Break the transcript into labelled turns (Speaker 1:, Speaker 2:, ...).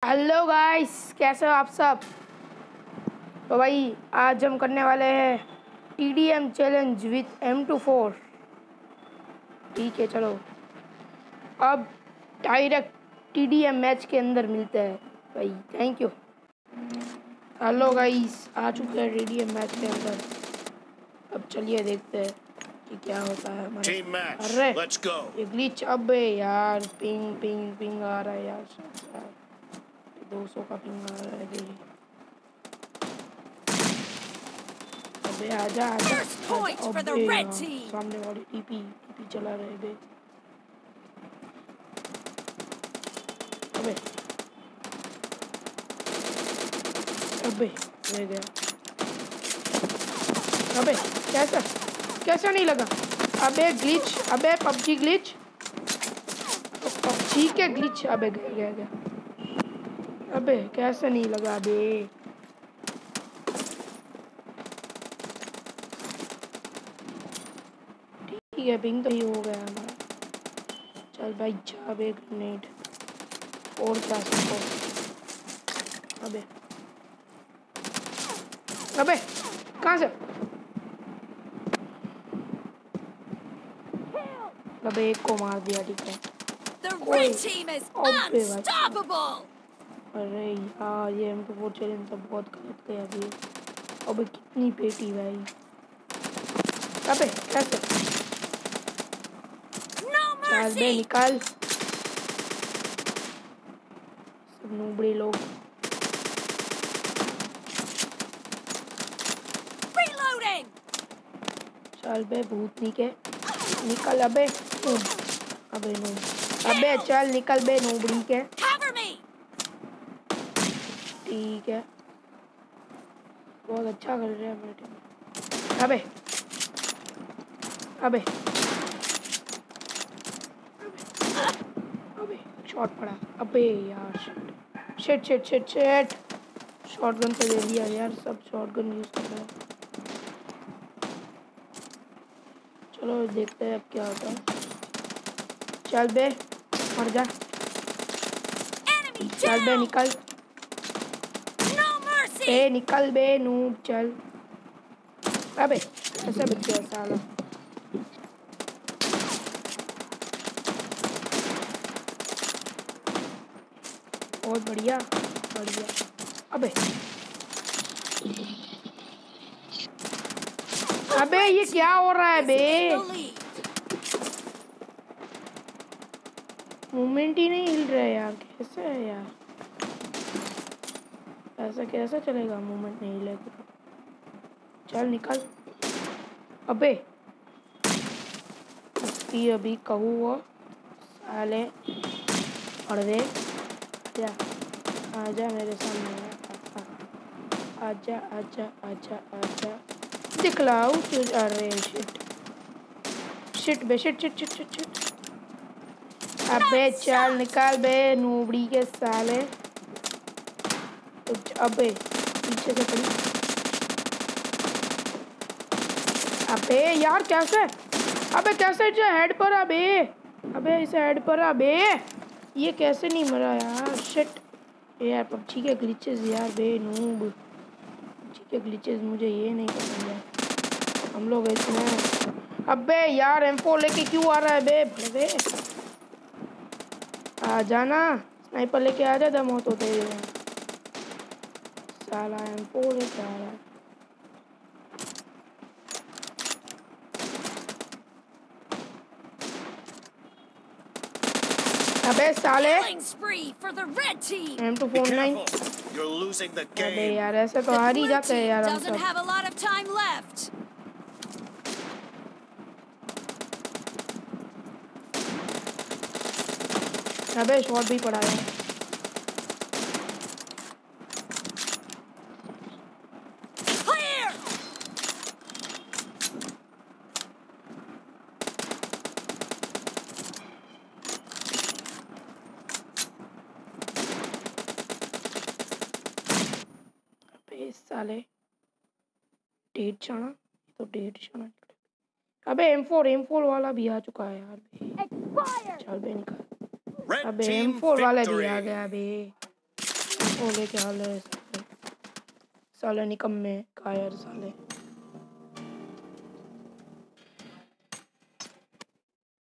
Speaker 1: Hello guys, कैसे हो आप सब। तो भाई आज हम करने वाले हैं TDM चैलेंज विथ M24। ठीक है, चलो अब डायरेक्ट TDM मैच के अंदर मिलते हैं भाई। Thank you. हेलो गाइस, आ चुके हैं TDM मैच के अंदर। अब चलिए देखते हैं कि क्या होता है हमारे। अरे ये ग्लिच, अब यार पिंग पिंग पिंग आ रहा है यार, 200 का पिंग आ रहा है। अबे आजा आजा, सामने वाली टीपी चला रहे बे। अबे अबे रह गया। अबे कैसा नहीं लगा। अबे ग्लिच, अबे पबजी ग्लिच, पबजी के ग्लिच। अबे गया। अबे कैसे नहीं लगा बे। ठीक है, पिंग तो ही हो गया हमारा। चल भाई जा बे, ग्रेनेड और क्या सको। अबे अबे कहाँ से। अबे एक को मार दिया, ठीक है। अबे अरे यार ये M24 चैलेंज तो बहुत गलत गया अभी। अबे कितनी पेटी भाई। अबे कैसे। चल बे निकाल, सब नूबड़े लोग। चल बे भूतनी के निकल। अबे अबे नूब, अबे चल निकल बे नूबड़ी के। ठीक है, बहुत अच्छा कर रहे हैं मेरे टीम। अबे अबे अबे शॉट पड़ा। अबे यार शिट शॉटगन से ले लिया यार, सब शॉटगन यूज कर रहे हैं। चलो देखते हैं अब क्या होता है। चल बे मर जा। चल बे निकल, बे निकल बे नूब चल। अबे ऐसे बच गया साला। बहुत बढ़िया। अबे अबे ये क्या हो रहा है बे। मूवमेंट ही नहीं हिल रहा है यार, कैसे है यार। ऐसा कैसा चलेगा, मूवमेंट नहीं हिलेगा। चल निकल। अबे इसकी अभी कहूँ वो साले पढ़ दे। आजा मेरे सामने, आजा दिखलाऊ तुझ। अरे शिट बे शिट। अबे चल निकाल बे नूबड़ी के साले। अबे पीछे से पड़ी। अबे यार कैसे। अबे कैसे जो हेड पर। अबे इसे हेड पर। अबे ये कैसे नहीं मरा यार, शिट यार। पबजी के ग्लिचेस यार बे नूब, पबजी के ग्लिचेस मुझे ये नहीं पसंद है। हम लोग इसमें। अबे यार M4 लेके क्यों आ रहा है बे, बड़े आ जाना। स्नाइपर लेके आ जा, दम हो तो तेरे साला। M4 लेके आ रहा है। अबे साले M249। अबे यार ऐसे तो हार ही जाते हैं यार हम सब। अबे शॉट भी पड़ा है। साले डेढ़ जाना तो 1.5 जाना। अबे M4 वाला भी आ चुका है यार। चल बे निकल। अबे M4 वाला भी आ गया बे। ओले क्या हाल है साले, साले निकम्मे कायर साले।